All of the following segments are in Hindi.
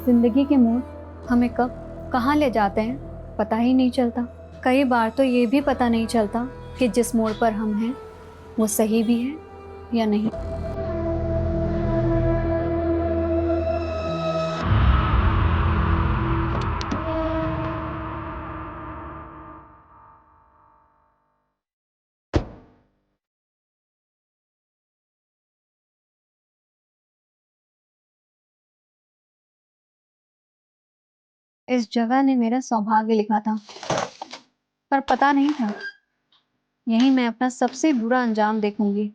जिंदगी के मोड़ हमें कब कहाँ ले जाते हैं पता ही नहीं चलता। कई बार तो ये भी पता नहीं चलता कि जिस मोड़ पर हम हैं वो सही भी है या नहीं। इस जगह ने मेरा सौभाग्य लिखा था, पर पता नहीं था यही मैं अपना सबसे बुरा अंजाम देखूंगी।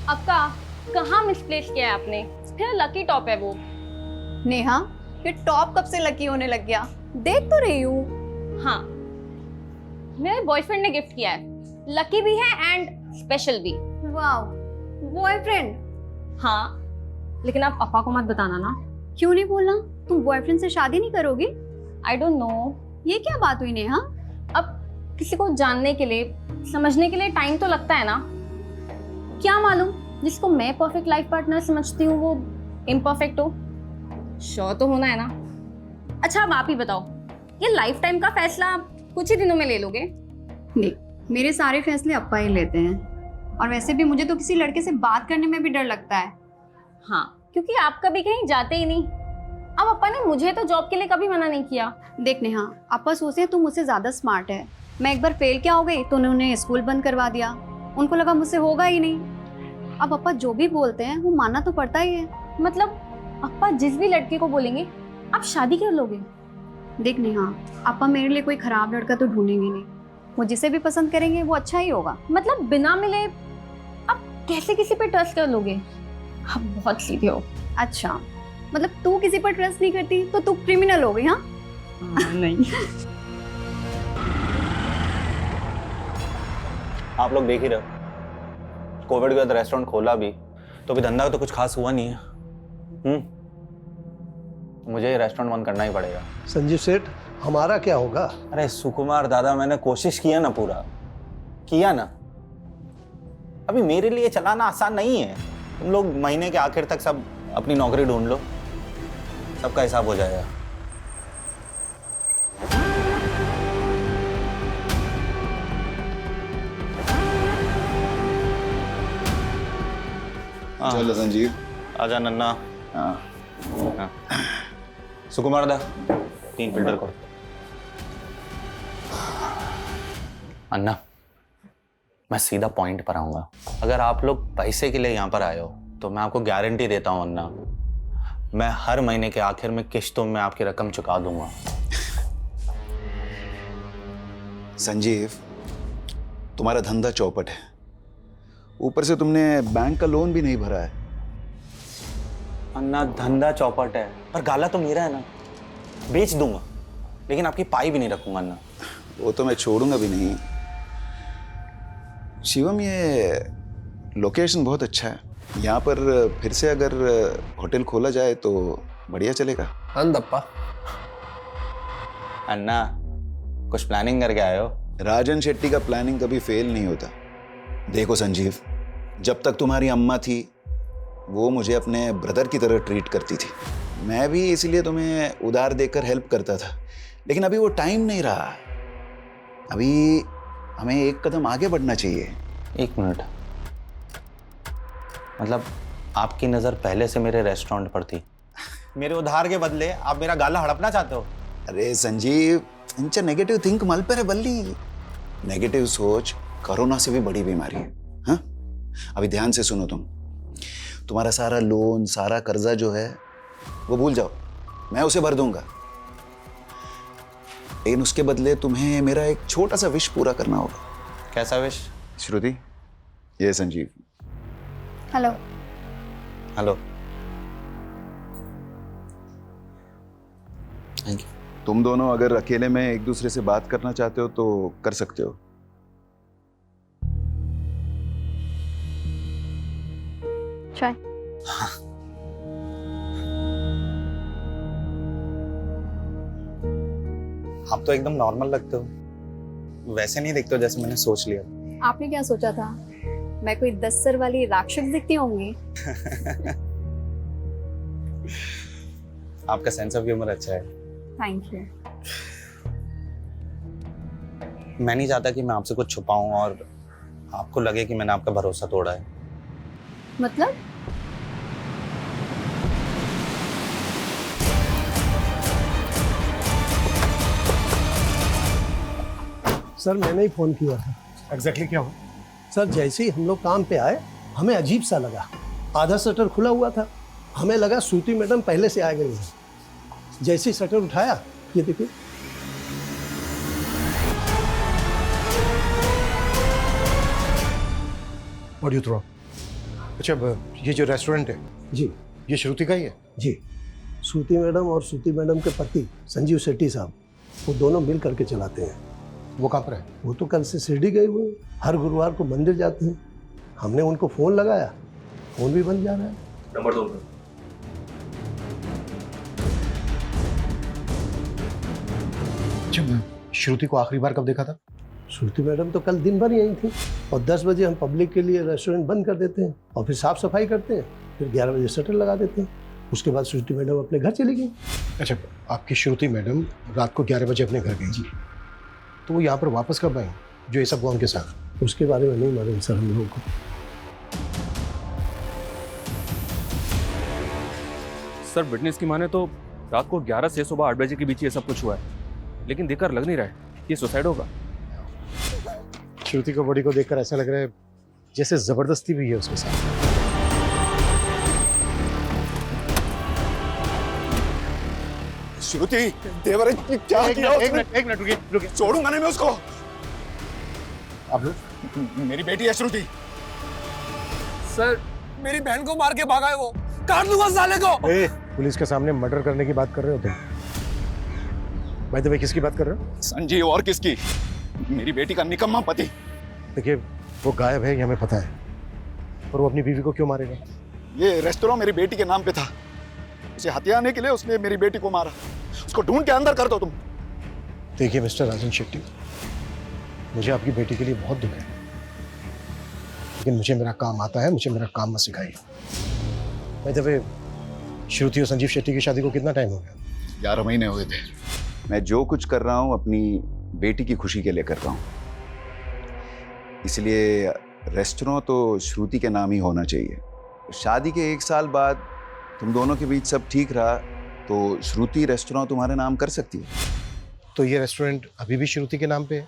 आपका कहाँ मिसप्लेस किया है आपने? फिर लकी टॉप है वो। नेहा, ये टॉप कब से लकी होने लग गया? देख तो रही हूँ। हाँ, मेरे बॉयफ्रेंड ने गिफ्ट किया है। लकी भी है एंड स्पेशल भी। वाह, बॉयफ्रेंड? हाँ, लेकिन आप पापा को मत बताना ना। क्यों नहीं बोलना? तुम बॉयफ्रेंड से शादी नहीं करोगी? I don't know. ये क्या बात हुई नेहा? अब किसी को जानने के लिए, समझने के लिए टाइम तो लगता है ना। क्या मालूम जिसको मैं परफेक्ट लाइफ पार्टनर समझती हूँ वो इम्परफेक्ट हो। श्योर तो होना है ना। अच्छा, अब आप ही बताओ, ये लाइफ टाइम का फैसला आप कुछ ही दिनों में ले लोगे? देख, मेरे सारे फैसले अप्पा ही लेते हैं, और वैसे भी मुझे तो किसी लड़के से बात करने में भी डर लगता है। हाँ, क्योंकि आप कभी कहीं जाते ही नहीं। अब अप्पा ने मुझे तो जॉब के लिए कभी मना नहीं किया। देख नेहा, अप्पा सोचते हैं तुम मुझसे ज्यादा स्मार्ट है। मैं एक बार फेल क्या हो गई तो उन्होंने स्कूल बंद करवा दिया। उनको लगा मुझसे होगा ही नहीं। अब अप्पा जो भी बोलते हैं वो मानना तो पड़ता ही है। मतलब अप्पा जिस भी लड़के को बोलेंगे आप शादी कर लोगे? देख नेहा, अप्पा मेरे लिए कोई खराब लड़का तो ढूंढेंगे नहीं। वो जिसे भी पसंद करेंगे वो अच्छा ही होगा। मतलब बिना मिले आप कैसे किसी पे ट्रस्ट कर लोगे? आप बहुत सीधे हो। अच्छा, मतलब तू किसी पर ट्रस्ट नहीं करती तो तू क्रिमिनल हो गई? हाँ नहीं। आप लोग देख ही रहे हो, कोविड के बाद रेस्टोरेंट खोला भी तो भी धंधा तो कुछ खास हुआ नहीं है। मुझे ये रेस्टोरेंट बंद करना ही पड़ेगा। संजीव सेठ, हमारा क्या होगा? अरे सुकुमार दादा, मैंने कोशिश किया ना, पूरा किया ना। अभी मेरे लिए चलाना आसान नहीं है। तुम लोग महीने के आखिर तक सब अपनी नौकरी ढूंढ लो, सबका हिसाब हो जाएगा। चलो संजीव, आजा नन्ना। हाँ सुकुमार दा, 3 फिल्टर को। अन्ना, मैं सीधा पॉइंट पर आऊंगा। अगर आप लोग पैसे के लिए यहाँ पर आए हो तो मैं आपको गारंटी देता हूँ अन्ना, मैं हर महीने के आखिर में किश्तों में आपकी रकम चुका दूंगा। संजीव, तुम्हारा धंधा चौपट है, ऊपर से तुमने बैंक का लोन भी नहीं भरा है। अन्ना, धंधा चौपट है पर गाला तो मेरा है ना, बेच दूंगा, लेकिन आपकी पाई भी नहीं रखूंगा अन्ना। वो तो मैं छोड़ूंगा भी नहीं। शिवम, ये लोकेशन बहुत अच्छा है, यहाँ पर फिर से अगर होटल खोला जाए तो बढ़िया चलेगा। अंदप्पा, अन्ना, कुछ प्लानिंग करके आए हो? राजन शेट्टी का प्लानिंग कभी फेल नहीं होता। देखो संजीव, जब तक तुम्हारी अम्मा थी वो मुझे अपने ब्रदर की तरह ट्रीट करती थी। मैं भी इसलिए तुम्हें उधार देकर हेल्प करता था, लेकिन अभी वो टाइम नहीं रहा। अभी हमें एक कदम आगे बढ़ना चाहिए। 1 मिनट, मतलब आपकी नज़र पहले से मेरे रेस्टोरेंट पर थी, मेरे उधार के बदले आप मेरा गाला हड़पना चाहते हो? अरे संजीव, इंचा नेगेटिव थिंक मल पर बल्ली। नेगेटिव सोच कोरोना से भी बड़ी बीमारी है। हाँ, अभी ध्यान से सुनो। तुम्हारा सारा लोन, सारा कर्जा जो है वो भूल जाओ, मैं उसे भर दूंगा। लेकिन उसके बदले तुम्हें मेरा एक छोटा सा विश पूरा करना होगा। कैसा विश? श्रुति, ये Sanjeev. Hello. Hello. Thank you. तुम दोनों अगर अकेले में एक दूसरे से बात करना चाहते हो तो कर सकते हो। चाय। आप तो एकदम नॉर्मल लगते हो, वैसे नहीं दिखते हो जैसे मैंने सोच लिया। आपने क्या सोचा था, मैं कोई 10 सर वाली राक्षस दिखती होंगी? आपका सेंस ऑफ ह्यूमर अच्छा है। Thank you. मैं नहीं चाहता कि मैं आपसे कुछ छुपाऊं और आपको लगे कि मैंने आपका भरोसा तोड़ा है। मतलब? सर मैंने ही फोन किया था। एग्जैक्टली क्या हुआ? सर जैसे ही हम लोग काम पे आए हमें अजीब सा लगा, आधा शटर खुला हुआ था, हमें लगा श्रुति मैडम पहले से आ गई है। जैसे ही शटर उठाया, ये देखिए। What you throw? अच्छा ये जो रेस्टोरेंट है जी ये श्रुति का ही है? जी, श्रुति मैडम और श्रुति मैडम के पति संजीव शेट्टी साहब, वो दोनों मिल करके चलाते हैं। वो कहाँ पर है? वो तो कल से शिरडी गए हुए हैं, हर गुरुवार को मंदिर जाते हैं। हमने उनको फोन लगाया, फोन भी बंद जा रहा है। नंबर 2 अच्छा श्रुति को आखिरी बार कब देखा था? श्रुति मैडम तो कल दिन भर यहीं थी, और 10 बजे हम पब्लिक के लिए रेस्टोरेंट बंद कर देते हैं और फिर साफ सफाई करते हैं, फिर 11 बजे शटर लगा देते हैं। उसके बाद श्रुति मैडम अपने घर चली गई। अच्छा आपकी श्रुति मैडम रात को 11 बजे अपने घर गई जी, तो वो यहाँ पर वापस कब आई जो ये सब हुआ उनके साथ? उसके बारे में नहीं मालूम सर हम लोगों को। सर विटनेस की माने तो रात को 11 से सुबह 8 बजे के बीच ये सब कुछ हुआ है, लेकिन देखकर लग नहीं रहा है ये सुसाइड होगा। श्रुति को बॉडी को देखकर ऐसा लग रहा है जैसे जबरदस्ती भी है उसके साथ। श्रुति देवर क्या किया उसने? एक मिनट रुकिए। छोड़ूंगा नहीं मैं उसको। आप लोग? मेरी बेटी है श्रुति। सर मेरी बहन को मार के भागा है वो, काट दूंगा साले को। पुलिस के सामने मर्डर करने की बात कर रहे हो तुम? बाय द वे किसकी बात कर रहे हो? संजीव और किसकी? मेरी बेटी का निकम्मा पति। देखिए वो गायब है ये हमें पता है, पर वो अपनी बीवी को क्यों मारेगा? ये रेस्टोरेंट मेरी बेटी के नाम पे था, उसे हथियाने के लिए उसने मेरी बेटी को मारा। उसको ढूंढ के अंदर कर दो तुम। देखिए मिस्टर राजन शेट्टी, मुझे आपकी बेटी के लिए बहुत दुख है, लेकिन मुझे मेरा काम आता है, मुझे मेरा काम मत सिखाइए। बाय द वे श्रुति और संजीव शेट्टी की शादी को कितना टाइम हो गया? 11 महीने हुए थे। मैं जो कुछ कर रहा हूँ अपनी बेटी की खुशी के लिए कर रहा हूँ, इसलिए रेस्टोरेंट तो श्रुति के नाम ही होना चाहिए। शादी के 1 साल बाद तुम दोनों के बीच सब ठीक रहा तो श्रुति रेस्टोरेंट तुम्हारे नाम कर सकती है। तो ये रेस्टोरेंट अभी भी श्रुति के नाम पे है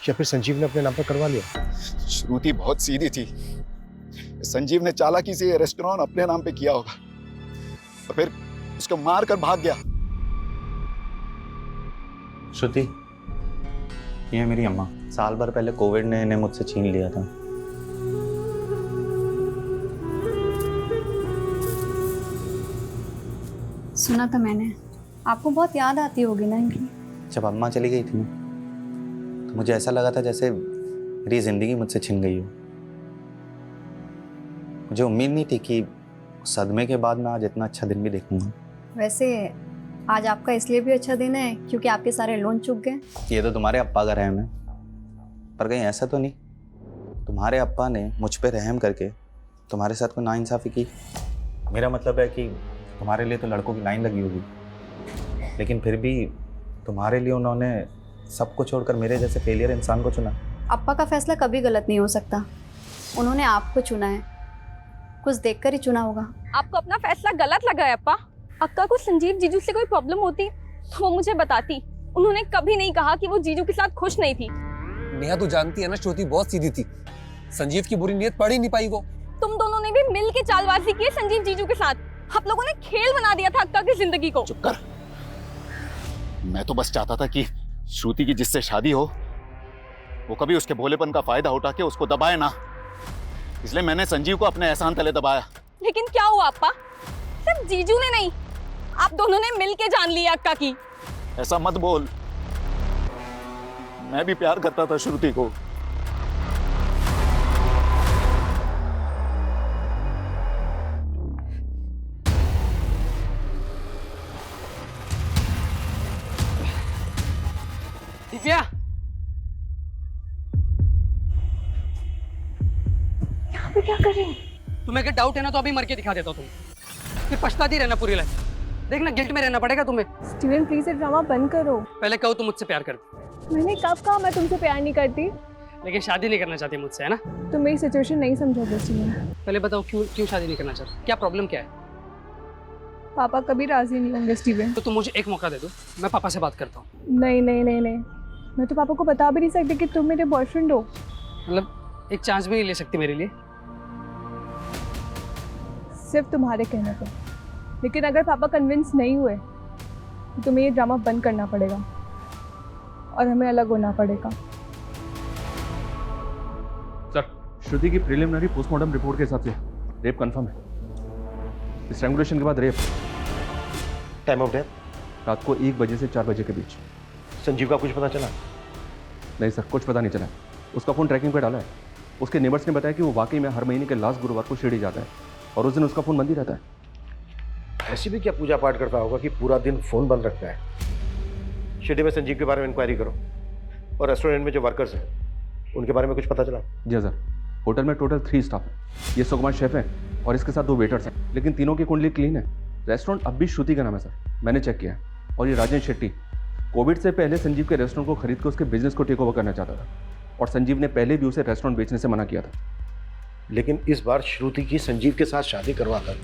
या फिर संजीव ने अपने नाम पर करवा लिया? श्रुति बहुत सीधी थी, संजीव ने चालाकी से ये रेस्टोरेंट अपने नाम पे किया होगा, तो फिर उसको मार कर भाग गया। श्रुति, ये है मेरी अम्मा। साल भर पहले कोविड ने इन्हें मुझसे छीन लिया था। सुना था मैंने, आपको बहुत याद आती होगी ना इनकी। जब अम्मा चली गई थी तो मुझे ऐसा लगा था जैसे मेरी जिंदगी मुझसे छिन गई हो। मुझे उम्मीद नहीं थी कि सदमे के बाद मैं आज इतना अच्छा दिन भी देखूंगा। वैसे आज आपका इसलिए भी अच्छा दिन है क्योंकि आपके सारे लोन चुक गए। ये तो तुम्हारे अप्पा का रहम है, पर कहीं ऐसा तो नहीं तुम्हारे अप्पा ने मुझ पे रहम करके तुम्हारे साथ कोई नाइंसाफ़ी की? मेरा मतलब है कि तुम्हारे लिए तो लड़कों की लाइन लगी होगी, लेकिन फिर भी तुम्हारे लिए उन्होंने सबको छोड़कर मेरे जैसे फेलियर इंसान को चुना। अप्पा का फैसला कभी गलत नहीं हो सकता, उन्होंने आपको चुना है, कुछ देखकर ही चुना होगा। आपको अपना फैसला गलत लगा है अप्पा? अक्का को संजीव जीजू से कोई प्रॉब्लम होती तो वो मुझे बताती। उन्होंने कभी नहीं कहा कि वो जीजू के साथ खुश नहीं थी। नेहा तू जानती है ना श्रुति बहुत सीधी थी, संजीव की बुरी नीयत पढ़ ही नहीं पाई वो। तुम दोनों ने भी मिल के चालबाजी की है संजीव जीजू के साथ। आप लोगों ने खेल बना दिया था अक्का की जिंदगी को। चुप कर। मैं तो बस चाहता था कि श्रुति की जिससे शादी हो वो कभी उसके भोलेपन का फायदा उठा के उसको दबाए ना, इसलिए मैंने संजीव को अपने एहसान तले दबाया। लेकिन क्या हुआ अप्पा? सिर्फ जीजू ने नहीं, आप दोनों ने मिल के जान लिया अक्का की। ऐसा मत बोल, मैं भी प्यार करता था श्रुति को। यहाँ पे क्या कर रहे हो? तुम्हें अगर डाउट है ना तो अभी मर के दिखा देता हूँ तुम्हें, फिर पछताती रहना पूरी लाइफ। देखना गिल्ट में रहना पड़ेगा तुम्हें। स्टीवन प्लीज ये ड्रामा बंद करो। पहले कहो तुम मुझसे प्यार करती, मैंने कब कहा मैं तुमसे प्यार नहीं करती? लेकिन शादी नहीं करना चाहती मुझसे, है ना? तुम मेरी सिचुएशन नहीं समझोगे स्टीवन। पहले बताओ क्यों शादी नहीं करना चाहती, क्या प्रॉब्लम क्या है? पापा कभी राजी नहीं होंगे स्टीवन। तो तुम मुझे एक मौका दे दो, मैं पापा से बात करता हूँ। नहीं नहीं नहीं नहीं, मैं तो पापा को बता भी नहीं सकती कि तुम मेरे बॉयफ्रेंड हो। मतलब एक चांस भी नहीं ले सकती मेरे लिए? सिर्फ तुम्हारे कहने पर। लेकिन अगर पापा कन्विंस नहीं हुए तो तुम्हें ये ड्रामा बंद करना पड़ेगा और हमें अलग होना पड़ेगा। सर, श्रुति की प्रिलिमिनरी पोस्टमार्टम रिपोर्ट के हिसाब से रेप कंफर्म है। स्ट्रैंगुलेशन के बाद रेप। टाइम ऑफ डेथ रात को 1 बजे से 4 बजे के बीच। संजीव का कुछ पता चला? नहीं सर, कुछ पता नहीं चला। उसका फ़ोन ट्रैकिंग पे डाला है। उसके नेबर्स ने बताया कि वो वाकई में हर महीने के लास्ट गुरुवार को शिरडी जाता है और उस दिन उसका फ़ोन बंद ही रहता है। ऐसी भी क्या पूजा पाठ करता होगा कि पूरा दिन फोन बंद रखता है? शिरडी में संजीव के बारे में इंक्वायरी करो, और रेस्टोरेंट में जो वर्कर्स हैं उनके बारे में कुछ पता चला? जी सर, होटल में टोटल 3 स्टाफ है। ये सुकुमार शेफ है और इसके साथ 2 वेटर्स हैं, लेकिन तीनों की कुंडली क्लीन है। रेस्टोरेंट अब भी श्रुति का नाम है सर, मैंने चेक किया है। और ये राजन शेट्टी कोविड से पहले संजीव के रेस्टोरेंट को खरीद कर उसके बिजनेस को टेक ओवर करना चाहता था, और संजीव ने पहले भी उसे रेस्टोरेंट बेचने से मना किया था। लेकिन इस बार श्रुति की संजीव के साथ शादी करवाकर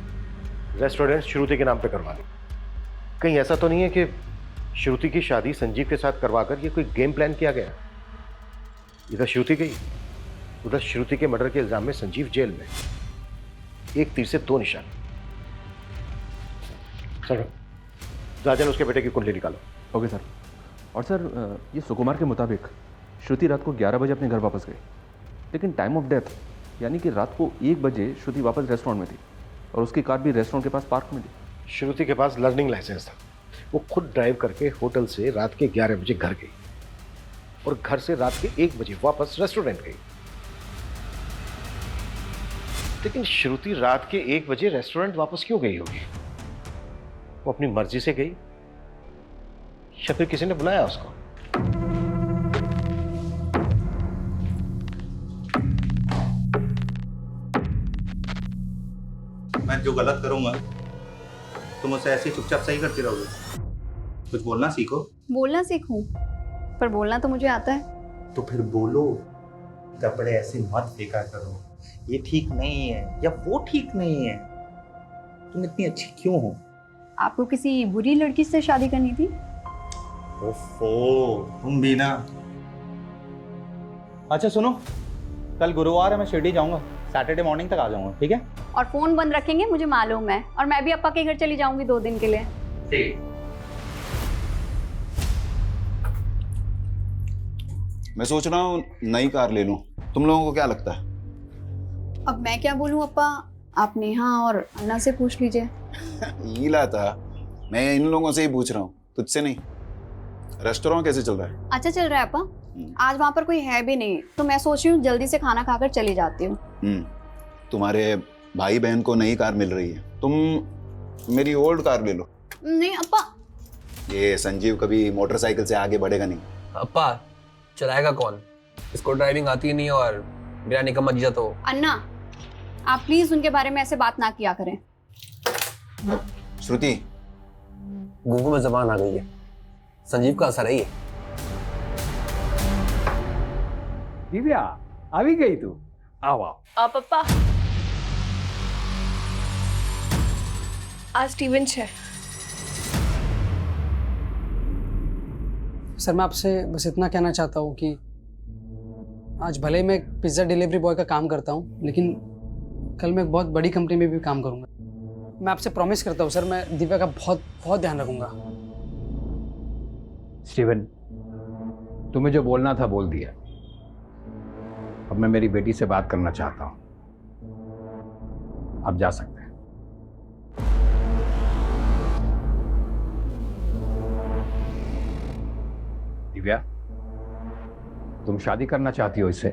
रेस्टोरेंट श्रुति के नाम पे करवा दी। कहीं ऐसा तो नहीं है कि श्रुति की शादी संजीव के साथ करवाकर ये कोई गेम प्लान किया गया? इधर श्रुति गई, उधर श्रुति के मर्डर के इल्जाम में संजीव जेल में। एक तीर से 2 निशान। चलो राजन, उसके बेटे की कुंडली निकालो। Okay sir. और सर, ये सुकुमार के मुताबिक श्रुति रात को 11 बजे अपने घर वापस गई, लेकिन टाइम ऑफ डेथ यानी कि रात को 1 बजे श्रुति वापस रेस्टोरेंट में थी, और उसकी कार भी रेस्टोरेंट के पास पार्क में थी। श्रुति के पास लर्निंग लाइसेंस था। वो खुद ड्राइव करके होटल से रात के 11 बजे घर गई और घर से रात के 1 बजे वापस रेस्टोरेंट गई। लेकिन श्रुति रात के 1 बजे रेस्टोरेंट वापस क्यों गई होगी? वो अपनी मर्जी से गई या फिर किसी ने बुलाया उसको? मैं जो गलत करूंगा तुम उसे ऐसे ही चुपचाप सही करती रहोगे? कुछ बोलना सीखो। बोलना सीखूं, पर बोलना तो मुझे आता है। तो फिर बोलो। कपड़े ऐसे मत फेंका करो, ये ठीक नहीं है या वो ठीक नहीं है। तुम इतनी अच्छी क्यों हो? आपको किसी बुरी लड़की से शादी करनी थी? ओफो, तुम भी ना। अच्छा सुनो, कल गुरुवार है, मैं शिरडी जाऊंगा। सैटरडे मॉर्निंग तक आ जाऊंगा, ठीक है? और फोन बंद रखेंगे, मुझे मालूम है। और मैं भी अपा के घर चली जाऊंगी 2 दिन के लिए। ठीक। मैं सोच रहा हूँ नई कार ले लूं, तुम लोगों को क्या लगता है? अब मैं क्या बोलूं अपा, आप नेहा और अन्ना से पूछ लीजिए। ईला था, मैं इन लोगों से ही पूछ रहा हूँ, तुझसे नहीं। रेस्टोरेंट कैसे चल रहा है? अच्छा चल रहा है अपा। आज वहाँ पर कोई है भी नहीं, तो मैं सोच रही हूँ जल्दी से खाना खाकर चली जाती हूँ। तुम्हारे भाई बहन को नई कार मिल रही है, तुम मेरी ओल्ड कार ले लो। नहीं अपा। ये संजीव कभी मोटरसाइकिल से आगे बढ़ेगा नहीं। अप्पा, चलाएगा कौन? इसको ड्राइविंग आती नहीं और मेरा निकम्मा जीजा तो। अन्ना, आप प्लीज उनके बारे में ऐसे बात ना किया करें। श्रुति, गुंगू में जबान आ गई है, संजीव का असर है ये। दिव्या, आ भी गई तू? आओ आओ। पप्पा, आज स्टीवन है। सर, मैं आपसे बस इतना कहना चाहता हूँ कि आज भले मैं एक पिज़्ज़ा डिलीवरी बॉय का काम करता हूँ, लेकिन कल मैं एक बहुत बड़ी कंपनी में भी काम करूँगा। मैं आपसे प्रॉमिस करता हूँ सर, मैं दिव्या का बहुत बहुत ध्यान रखूँगा। स्टीवन, तुम्हें जो बोलना था बोल दिया। अब मैं मेरी बेटी से बात करना चाहता हूँ। आप जा सकते हैं। दिव्या, तुम शादी करना चाहती हो इससे?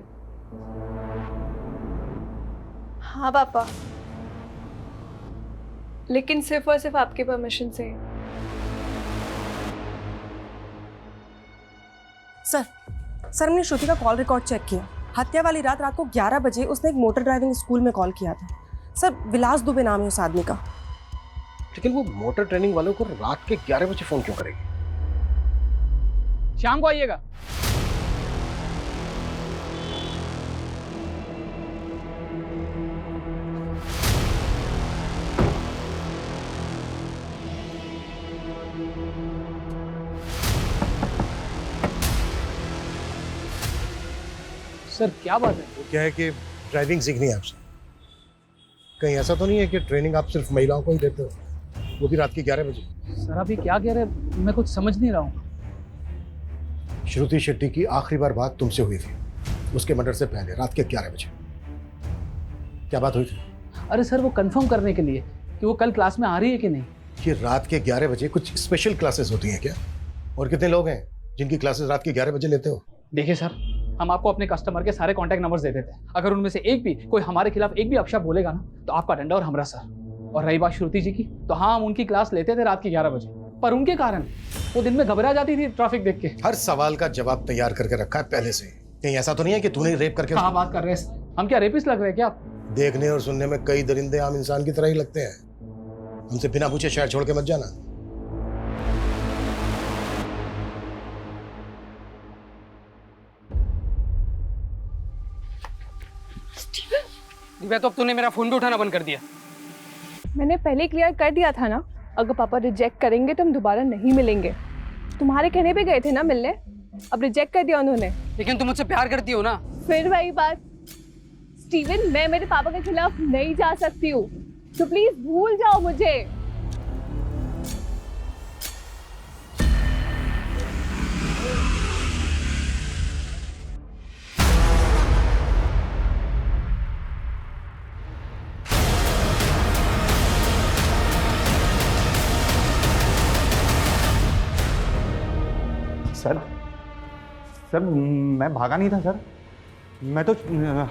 हाँ पापा, लेकिन सिर्फ और सिर्फ आपके परमिशन से। सर, हमने श्रुति का कॉल रिकॉर्ड चेक किया। हत्या वाली रात को 11 बजे उसने एक मोटर ड्राइविंग स्कूल में कॉल किया था सर। विलास दुबे नाम है उस आदमी का। लेकिन वो मोटर ट्रेनिंग वालों को रात के 11 बजे फोन क्यों करेगी? शाम को आइएगा। सर क्या बात है? वो क्या है कि ड्राइविंग सीखनी है आपसे। कहीं ऐसा तो नहीं है कि ट्रेनिंग आप सिर्फ महिलाओं को ही देते हो, वो भी रात के 11 बजे? सर आप ये क्या कह रहे हैं? मैं कुछ समझ नहीं रहा हूँ। श्रुति शेट्टी की आखिरी बार बात तुमसे हुई थी उसके मर्डर से पहले, रात के 11 बजे। क्या बात हुई थी? अरे सर वो कंफर्म करने के लिए कि वो कल क्लास में आ रही है कि नहीं। ये रात के 11 बजे कुछ स्पेशल क्लासेस होती हैं क्या? और कितने लोग हैं जिनकी क्लासेस रात के 11 बजे लेते हो? देखिए सर, हम आपको अपने कस्टमर के सारे कॉन्टैक्ट नंबर्स दे देते हैं। अगर उनमें से एक भी कोई हमारे खिलाफ एक भी अपशब्द बोलेगा ना तो आपका डंडा और हमरा सर। और रही बात श्रुति जी की, तो हाँ हम उनकी क्लास लेते थे रात के 11 बजे, पर उनके कारण वो दिन में घबरा जाती थी ट्रैफिक देख के। हर सवाल का जवाब तैयार करके रखा है पहले से। कहीं ऐसा तो नहीं है कि तूने रेप करके? हाँ बात कर रहे हैं, हम क्या रेपिस्ट लग रहे हैं क्या आप? देखने और सुनने में कई दरिंदे आम इंसान की तरह ही लगते हैं। हमसे बिना पूछे शहर छोड़ के मत जाना। मैं तो अब तूने मेरा फोन भी उठाना बंद कर दिया। मैंने पहले क्लियर कर दिया था ना, अगर पापा रिजेक्ट करेंगे तो हम दोबारा नहीं मिलेंगे। तुम्हारे कहने पे गए थे ना मिलने, अब रिजेक्ट कर दिया उन्होंने। लेकिन तुम मुझसे प्यार करती हो ना? फिर वही बात स्टीवन, मैं मेरे पापा के खिलाफ नहीं जा सकती हूँ, तो प्लीज भूल जाओ मुझे। सर मैं भागा नहीं था सर, मैं तो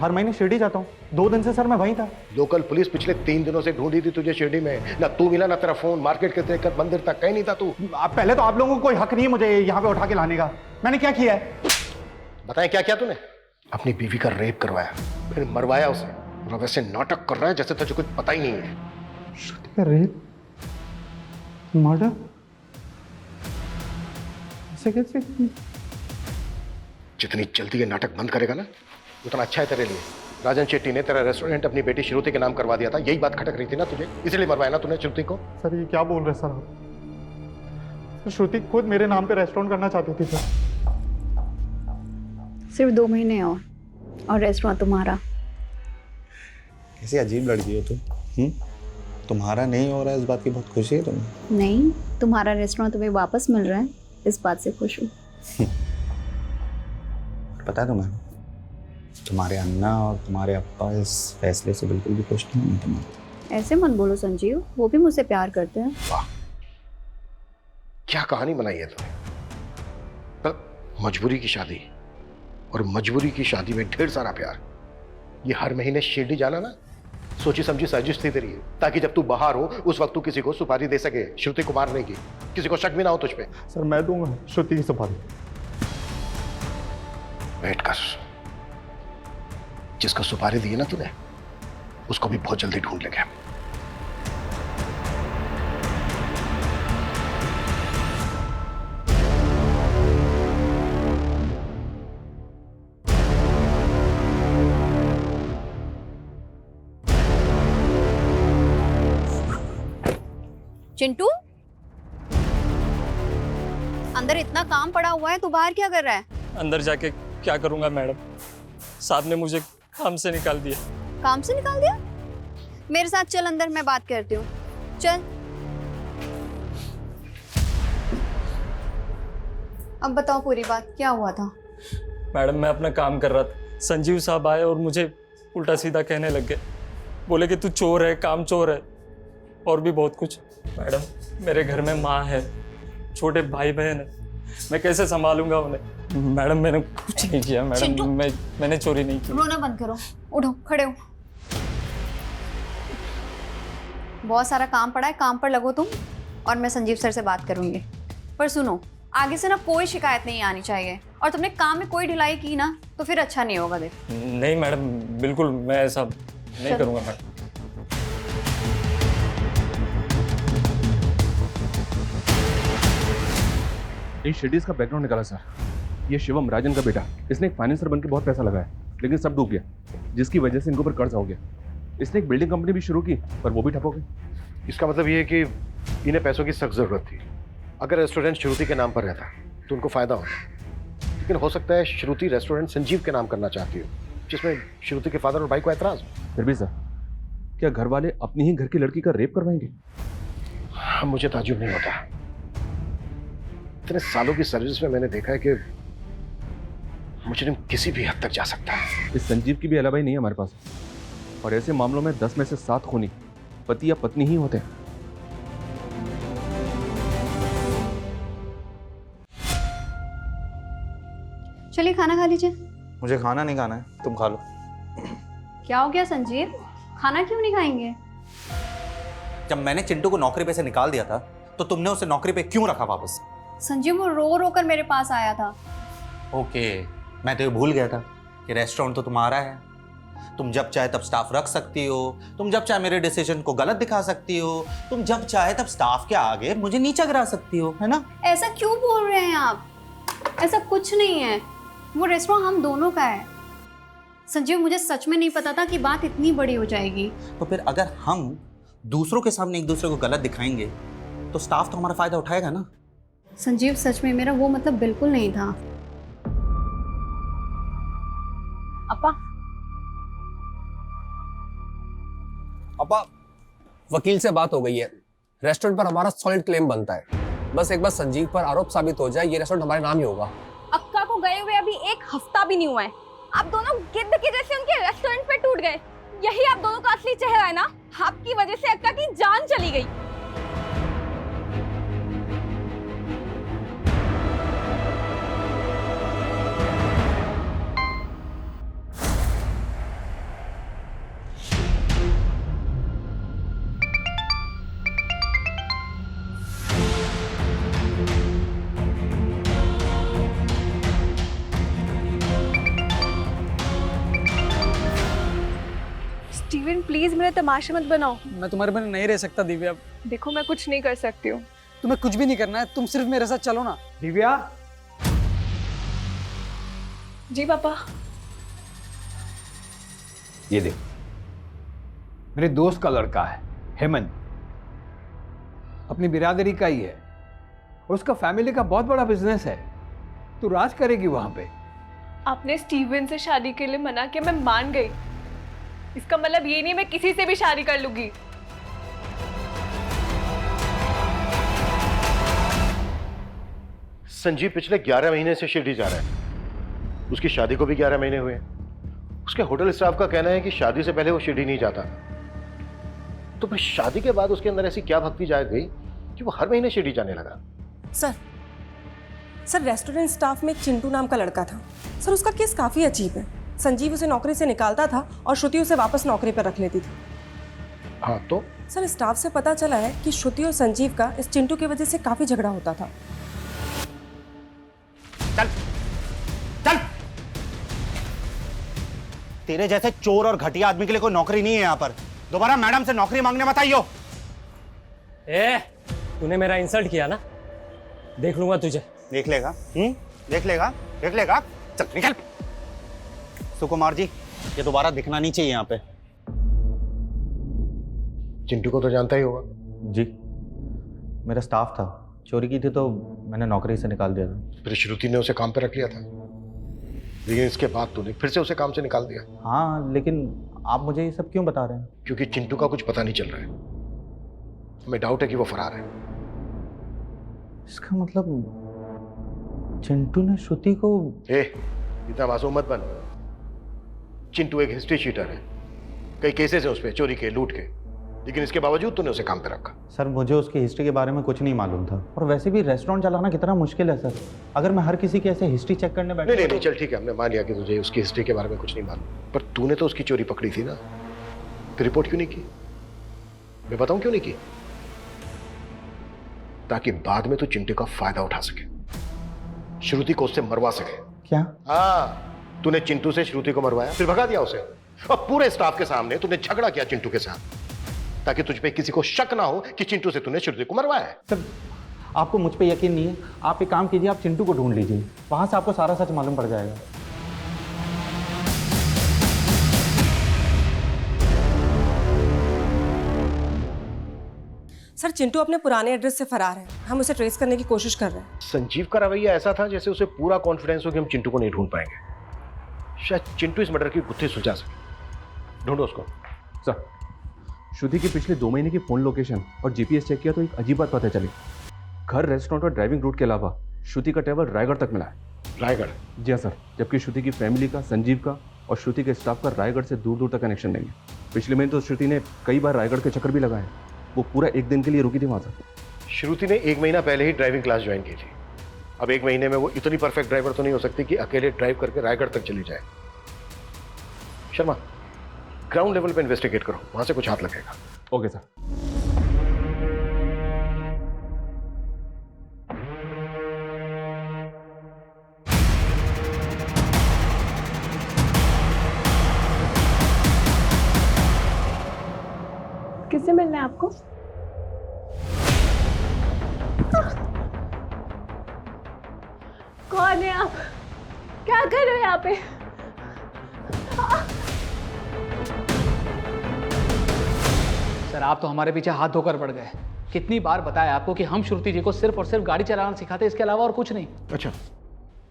हर महीने शिरडी जाता हूँ। 2 दिन से सर मैं वहीं था। लोकल पुलिस पिछले 3 दिनों से ढूंढी थी तुझे शिरडी में। ना तू मिला ना तेरा फोन, मार्केट के लेकर मंदिर तक कहीं नहीं था तू। पहले तो आप लोगों को कोई हक नहीं है मुझे यहाँ पे उठा के लाने का। मैंने क्या किया है? बताएं क्या किया तूने? अपनी बीवी का रेप करवाया, फिर मरवाया उसे, और वैसे नाटक कर रहा है जैसे तुझे कुछ पता ही नहीं है। श्रुति का रेप, मर्डर, ऐसे कैसे? जितनी जल्दी ये नाटक बंद करेगा ना उतना अच्छा है तेरे लिए। राजन शेट्टी ने तेरा रेस्टोरेंट अपनी बेटी श्रुति के नाम करवा दिया था, यही बात खटक रही थी ना तुझे, इसलिए मरवाया ना तूने श्रुति को। सर ये क्या बोल रहे सर आप? श्रुति खुद मेरे नाम पे रेस्टोरेंट करना चाहती थी सर। सिर्फ 2 महीने और रेस्टोरेंट तुम्हारा। कैसी अजीब लड़की हो तुम। तुम्हारा नहीं हो रहा है इस बात की बहुत खुशी है तुम्हें? नहीं, तुम्हारा रेस्टोरेंट तुम्हें वापस मिल रहा है, इस बात से खुश हूँ। पता है तुम्हें, तुम्हारे अन्ना और तुम्हारे अप्पा इस फैसले से बिल्कुल भी खुश नहीं है तुम्हारे। ऐसे मत बोलो संजीव, वो भी मुझसे प्यार करते हैं। वाह, क्या कहानी बनाई है तुमने। पर मजबूरी की शादी, और मजबूरी की शादी में ढेर सारा प्यार। ये हर महीने शिरडी जाना ना सोची समझी साजिश थी तेरी, ताकि जब तू बाहर हो उस वक्त तू किसी को सुपारी दे सके श्रुति को मारने की, किसी को शक भी ना हो तुझ पे। सर मैं दूंगा श्रुति की सुपारी। वेट कर, जिसको सुपारी दी है ना तूने उसको भी बहुत जल्दी ढूंढ लेंगे। चिंटू, अंदर इतना काम पड़ा हुआ है, तू बाहर क्या कर रहा है? अंदर जाके क्या करूंगा मैडम, साहब ने मुझे काम से निकाल दिया। काम से निकाल दिया? मेरे साथ चल अंदर, मैं बात करती हूँ, चल। अब बताओ पूरी बात, क्या हुआ था? मैडम मैं अपना काम कर रहा था, संजीव साहब आए और मुझे उल्टा सीधा कहने लग गए। बोले कि तू चोर है, काम चोर है, और भी बहुत कुछ। मैडम मेरे घर में माँ है, छोटे भाई बहन है, मैं कैसे संभालूंगा उन्हें? मैडम मैंने कुछ नहीं किया मैडम, मैंने चोरी नहीं की। रोना बंद करो, उठो, खड़े हो। बहुत सारा काम पड़ा है, काम पर लगो तुम, और मैं संजीव सर से बात करूंगी। पर सुनो, आगे से ना कोई शिकायत नहीं आनी चाहिए, और तुमने काम में कोई ढिलाई की ना तो फिर अच्छा नहीं होगा। देख नहीं मैडम, बिल्कुल मैं ऐसा नहीं करूँगा मैडम। इन शेडीज का बैकग्राउंड निकाला सर। ये शिवम राजन का बेटा, इसने एक फाइनेंसर बनकर बहुत पैसा लगाया, लेकिन सब डूब गया, जिसकी वजह से इनके ऊपर कर्ज हो गया। इसने एक बिल्डिंग कंपनी भी शुरू की, पर वो भी ठप हो गई। इसका मतलब ये है कि इन्हें पैसों की सख्त जरूरत थी। अगर रेस्टोरेंट श्रुति के नाम पर रहता तो उनको फायदा होता, लेकिन हो सकता है श्रुति रेस्टोरेंट संजीव के नाम करना चाहती हो, जिसमें श्रुति के फादर और भाई को एतराज हो। फिर भी सर, क्या घर वाले अपनी ही घर की लड़की का रेप करवाएंगे? मुझे ताज्जुब नहीं होता। इतने सालों की सर्विस में मैंने देखा है कि मुजरिम किसी भी हद तक जा सकता है। इस संजीव की भी अलावा नहीं है हमारे पास, और ऐसे मामलों में 10 में से 7 खूनी पति या पत्नी ही होते हैं। चलिए खाना खा लीजिए। मुझे खाना नहीं खाना है, तुम खा लो। क्या हो गया संजीव, खाना क्यों नहीं खाएंगे? जब मैंने चिंटू को नौकरी पे से निकाल दिया था तो तुमने उसे नौकरी पे क्यों रखा वापस? संजीव वो रो रो कर मेरे पास आया था। ओके, मैं तो ये भूल गया था कि रेस्टोरेंट तो तुम्हारा है। तुम जब चाहे तब स्टाफ रख सकती हो, तुम जब चाहे मेरे डिसीजन को गलत दिखा सकती हो, तुम जब चाहे तब स्टाफ के आगे मुझे नीचा गिरा सकती हो, है ना? ऐसा क्यों बोल रहे हैं आप? ऐसा कुछ नहीं है, वो रेस्टोरेंट हम दोनों का है। संजीव मुझे सच में नहीं पता था कि बात इतनी बड़ी हो जाएगी। तो फिर अगर हम दूसरों के सामने एक दूसरे को गलत दिखाएंगे तो स्टाफ तो हमारा फायदा उठाएगा ना? संजीव सच में मेरा वो मतलब बिल्कुल नहीं था। अपा, वकील से बात हो गई है, रेस्टोरेंट पर हमारा सॉलिड क्लेम बनता है। बस एक बार संजीव पर आरोप साबित हो जाए, ये रेस्टोरेंट हमारे नाम ही होगा। अक्का को गए हुए अभी 1 हफ्ता भी नहीं हुआ है, आप दोनों गिद्ध के जैसे उनके रेस्टोरेंट पे टूट गए। यही आप दोनों का असली चेहरा है ना? आपकी वजह से अक्का की जान चली गई। स्टीवन प्लीज मेरा तमाशा मत बनाओ। मैं तुम्हारे बिना नहीं रह सकता दिव्या। देखो मैं कुछ नहीं कर सकती हूँ। तुम्हें कुछ भी नहीं करना है, तुम सिर्फ मेरे साथ चलो ना। दिव्या, जी पापा। ये देख, मेरे दोस्त का लड़का है हेमंत, अपनी बिरादरी का ही है, और उसका फैमिली का बहुत बड़ा बिजनेस है। तू राज करेगी वहां पे। आपने स्टीवन से शादी के लिए मना किया, मैं मान गई। इसका मतलब ये नहीं मैं किसी से भी शादी कर लूंगी। संजीव पिछले 11 महीने से शिरडी जा रहा है। उसकी शादी को भी 11 महीने हुए। उसके होटल स्टाफ का कहना है कि शादी से पहले वो शिरडी नहीं जाता। तो फिर शादी के बाद उसके अंदर ऐसी क्या भक्ति जाग गई कि वो हर महीने शिरडी जाने लगा? सर रेस्टोरेंट स्टाफ में एक चिंटू नाम का लड़का था। सर उसका केस काफ़ी अजीब है। संजीव उसे नौकरी से निकालता था और श्रुति उसे वापस नौकरी पर रख लेती थी। हाँ तो? सर स्टाफ से पता चला है कि श्रुति और संजीव का इस चिंटू की वजह से काफ़ी झगड़ा होता था। चल चल, तेरे जैसे चोर और घटिया आदमी के लिए कोई नौकरी नहीं है यहाँ पर। दोबारा मैडम से नौकरी मांगने मत आइयो। तूने मेरा इंसल्ट किया ना, देख लूंगा तुझे। देख लेगा? देख लेगा, देख लेगा। चल निकल। सुकुमार जी, ये दोबारा दिखना नहीं चाहिए यहाँ पे। चिंटू को तो जानता ही होगा। जी, मेरा स्टाफ था, चोरी की थी तो मैंने नौकरी से निकाल दिया था। फिर श्रुति ने उसे काम पे रख लिया था, लेकिन इसके बाद तूने फिर से उसे काम से निकाल दिया। हाँ, लेकिन आप मुझे ये सब क्यों बता रहे हैं? क्योंकि चिंटू का कुछ पता नहीं चल रहा है। हमें डाउट है कि वो फरार है। इसका मतलब चिंटू ने श्रुति को... इतना मासूम मत बन। चिंटू एक हिस्ट्री शीटर है, कई केसेस है उस पे, चोरी के, लूट के, लेकिन इसके बावजूद तूने उसे काम पे रखा। सर मुझे उसकी हिस्ट्री के बारे में कुछ नहीं मालूम था, और वैसे भी रेस्टोरेंट चलाना कितना मुश्किल है सर। अगर मैं हर किसी की ऐसे हिस्ट्री चेक करने बैठा... नहीं, चल ठीक है, हमने मान लिया कि तुझे उसकी हिस्ट्री के बारे में कुछ नहीं मालूम, पर तूने तो उसकी चोरी पकड़ी थी ना, तो रिपोर्ट क्यों नहीं की? मैं बताऊं क्यों नहीं की? ताकि बाद में तू चिंटू का फायदा उठा सके। श्रुति को उससे मरवा सके। क्या? हाँ, तूने चिंटू से श्रुति को मरवाया, फिर भगा दिया उसे, और पूरे स्टाफ के सामने तूने झगड़ा किया चिंटू के साथ, ताकि तुझ पे किसी को शक ना हो कि चिंटू से तूने श्रुति को मरवाया है। सर, आपको मुझ पे यकीन नहीं है? आप एक काम कीजिए, आप चिंटू को ढूंढ लीजिए, वहां से आपको सारा सच मालूम पड़ जाएगा। सर चिंटू अपने पुराने एड्रेस से फरार है, हम उसे ट्रेस करने की कोशिश कर रहे हैं। संजीव का रवैया ऐसा था जैसे उसे पूरा कॉन्फिडेंस हो कि हम चिंटू को नहीं ढूंढ पाएंगे। शायद चिंटू इस मर्डर की गुत्थी सुलझा सके। ढूंढो उसको। सर, श्रुति की पिछले 2 महीने की फोन लोकेशन और जीपीएस चेक किया तो एक अजीब बात पता चली। घर, रेस्टोरेंट और ड्राइविंग रूट के अलावा श्रुति का ट्रैवल रायगढ़ तक मिला है। रायगढ़? जी हाँ सर, जबकि श्रुति की फैमिली का, संजीव का और श्रुति के स्टाफ का रायगढ़ से दूर दूर तक कनेक्शन नहीं है। पिछले महीने तो श्रुति ने कई बार रायगढ़ के चक्कर भी लगाए। वो पूरा 1 दिन के लिए रुकी थी वहाँ सर। श्रुति ने 1 महीना पहले ही ड्राइविंग क्लास ज्वाइन की थी। अब 1 महीने में वो इतनी परफेक्ट ड्राइवर तो नहीं हो सकती कि अकेले ड्राइव करके रायगढ़ तक चली जाए। शर्मा, ग्राउंड लेवल पे इन्वेस्टिगेट करो, वहां से कुछ हाथ लगेगा। Okay sir. किससे मिलना है आपको? कौन है आप? क्या कर रहे हो यहाँ पे? सर आप तो हमारे पीछे हाथ धोकर पड़ गए। कितनी बार बताया आपको कि हम श्रुति जी को सिर्फ और सिर्फ गाड़ी चलाना सिखाते, इसके अलावा और कुछ नहीं। अच्छा,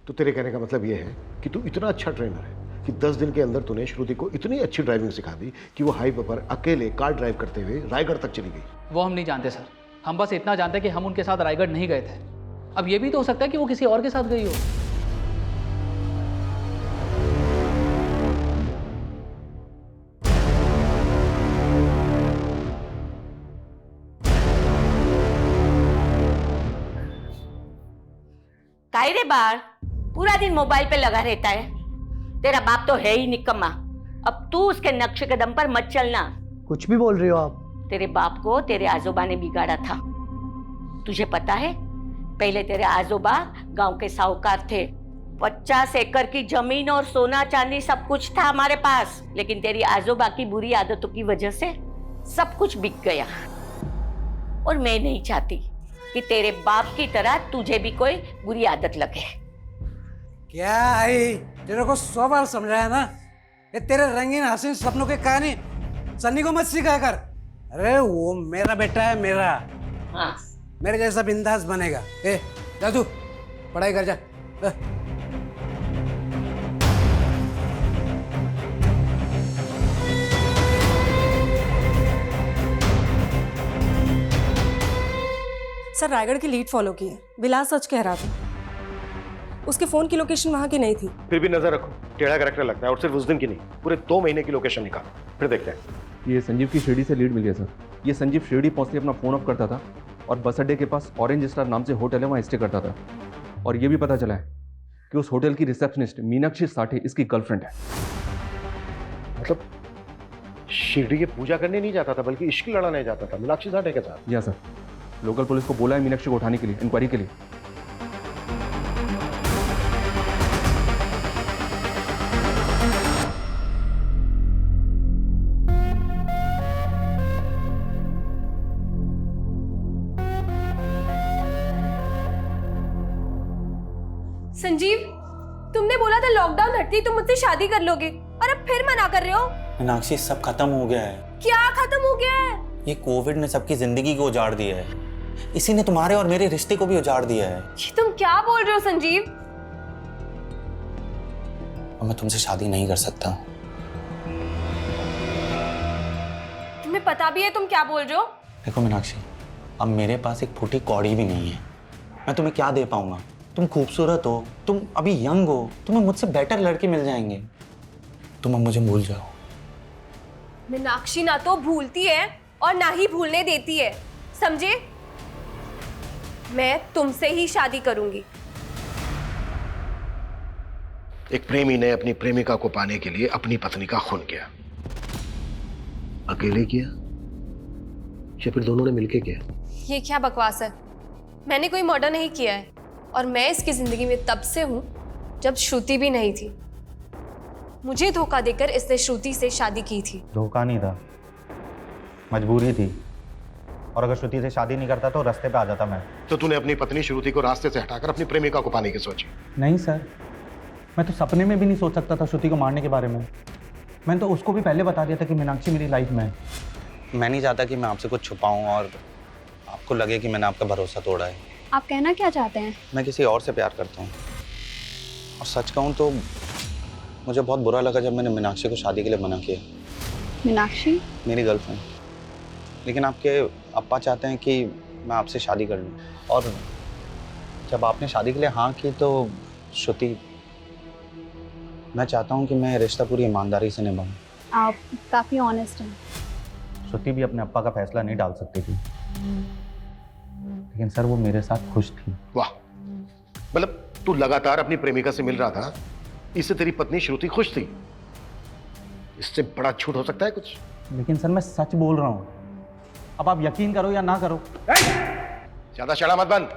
तो तेरे कहने का मतलब ये है कि तू इतना अच्छा ट्रेनर है कि 10 दिन के अंदर तूने श्रुति को इतनी अच्छी ड्राइविंग सिखा दी कि वो हाईवे पर अकेले कार ड्राइव करते हुए रायगढ़ तक चली गई। वो हम नहीं जानते सर, हम बस इतना जानते हैं कि हम उनके साथ रायगढ़ नहीं गए थे। अब ये भी तो हो सकता है कि वो किसी और के साथ गई हो। काहे रे बार, पूरा दिन मोबाइल पे लगा रहता है। तेरा बाप तो है ही निकम्मा। अब तू उसके नक्शे कदम पर मत चलना। कुछ भी बोल रही हो आप। तेरे बाप को तेरे आजोबा ने बिगाड़ा था। तुझे पता है, पहले तेरे आजोबा गांव के साहूकार थे। 50 एकड़ की जमीन और सोना चांदी सब कुछ था हमारे पास, लेकिन तेरी आजोबा की बुरी आदतों की वजह से सब कुछ बिक गया। और मैं नहीं चाहती कि तेरे बाप की तरह तुझे भी कोई बुरी आदत लगे। क्या आई, तेरे को 100 बार समझाया ना, ये तेरे रंगीन हसीन सपनों की कहानी सन्नी को मत सिखाया कर। अरे वो मेरा बेटा है, मेरा। हाँ, मेरे जैसा बिंदास बनेगा। ए जा तू पढ़ाई कर जा। सर रायगढ़ की लीड फॉलो की है, विलास सच कह रहा था। उसके फोन की लोकेशन वहां की नहीं थी। फिर भी नजर रखो, टेढ़ा कैरेक्टर लगता है, और सिर्फ उस दिन की नहीं, पूरे 2 महीने की लोकेशन निकाल, फिर देखते हैं। ये संजीव की शिरडी से लीड मिली है सर। ये संजीव शिरडी पहुँचते अपना फ़ोन ऑफ करता था और बस अड्डे के पास ऑरेंज स्टार नाम से होटल है, वहाँ स्टे करता था। और ये भी पता चला है कि उस होटल की रिसेप्शनिस्ट मीनाक्षी साठे इसकी गर्लफ्रेंड है। मतलब शिरडी की पूजा करने नहीं जाता था, बल्कि इश्क लड़ाने जाता था मीनाक्षी साठे के साथ। जी हाँ सर, लोकल पुलिस को बोला है मीनाक्षी को उठाने के लिए, इंक्वायरी के लिए। संजीव, तुमने बोला था लॉकडाउन हटती तुम मुझसे शादी कर लोगे, और अब फिर मना कर रहे हो। मीनाक्षी, सब खत्म हो गया है। क्या खत्म हो गया है? ये कोविड ने सबकी जिंदगी को उजाड़ दिया है। इसी ने तुम्हारे और मेरे रिश्ते को भी उजाड़ दिया है। ये तुम क्या बोल रहे हो संजीव? अब मैं तुमसे शादी नहीं कर सकता। तुम्हें पता भी है तुम क्या बोल रहे हो? देखो मीनाक्षी, अब मेरे पास एक फूटी कौड़ी भी नहीं है। मैं तुम्हें क्या दे पाऊंगा? तुम खूबसूरत हो, तुम अभी यंग हो, तुम्हें मुझसे बेटर लड़के मिल जाएंगे। तुम अब मुझे भूल जाओ। मीनाक्षी ना तो भूलती है और ना ही भूलने देती है, समझे? मैं तुमसे ही शादी करूंगी। एक प्रेमी ने अपनी प्रेमिका को पाने के लिए अपनी पत्नी का खून किया। अकेले किया या फिर दोनों ने मिलके किया? ये क्या बकवास है? मैंने कोई मर्डर नहीं किया है। और मैं इसकी ज़िंदगी में तब से हूँ जब श्रुति भी नहीं थी। मुझे धोखा देकर इसने श्रुति से शादी की थी। धोखा नहीं था, मजबूरी थी। और अगर श्रुति से शादी नहीं करता तो रास्ते पे आ जाता मैं। तो तूने अपनी पत्नी श्रुति को रास्ते से हटाकर अपनी प्रेमिका को पाने की सोची? नहीं सर, मैं तो सपने में भी नहीं सोच सकता था श्रुति को मारने के बारे में। मैंने तो उसको भी पहले बता दिया था कि मीनाक्षी मेरी लाइफ में है। मैं नहीं चाहता कि मैं आपसे कुछ छुपाऊं और आपको लगे कि मैंने आपका भरोसा तोड़ा है। आप कहना क्या चाहते हैं? मैं किसी और से प्यार करता हूँ। और सच कहूँ तो मुझे बहुत बुरा लगा जब मैंने मीनाक्षी को शादी के लिए मना किया। मीनाक्षी मेरी गर्लफ्रेंड। लेकिन आपके अप्पा चाहते हैं कि मैं आपसे शादी कर लूँ। और जब आपने शादी के लिए हाँ की तो श्रुति, मैं चाहता हूँ कि मैं रिश्ता पूरी ईमानदारी से निभाऊँ। आप काफ़ी ऑनेस्ट हैं। श्रुति भी अपने अप्पा का फैसला नहीं डाल सकती थी, लेकिन सर वो मेरे साथ खुश थी। वाह, मतलब तू लगातार अपनी प्रेमिका से मिल रहा था, इससे तेरी पत्नी श्रुति खुश थी? इससे बड़ा झूठ हो सकता है कुछ? लेकिन सर मैं सच बोल रहा हूँ, अब आप यकीन करो या ना करो। ज्यादा शड़ा मत बन,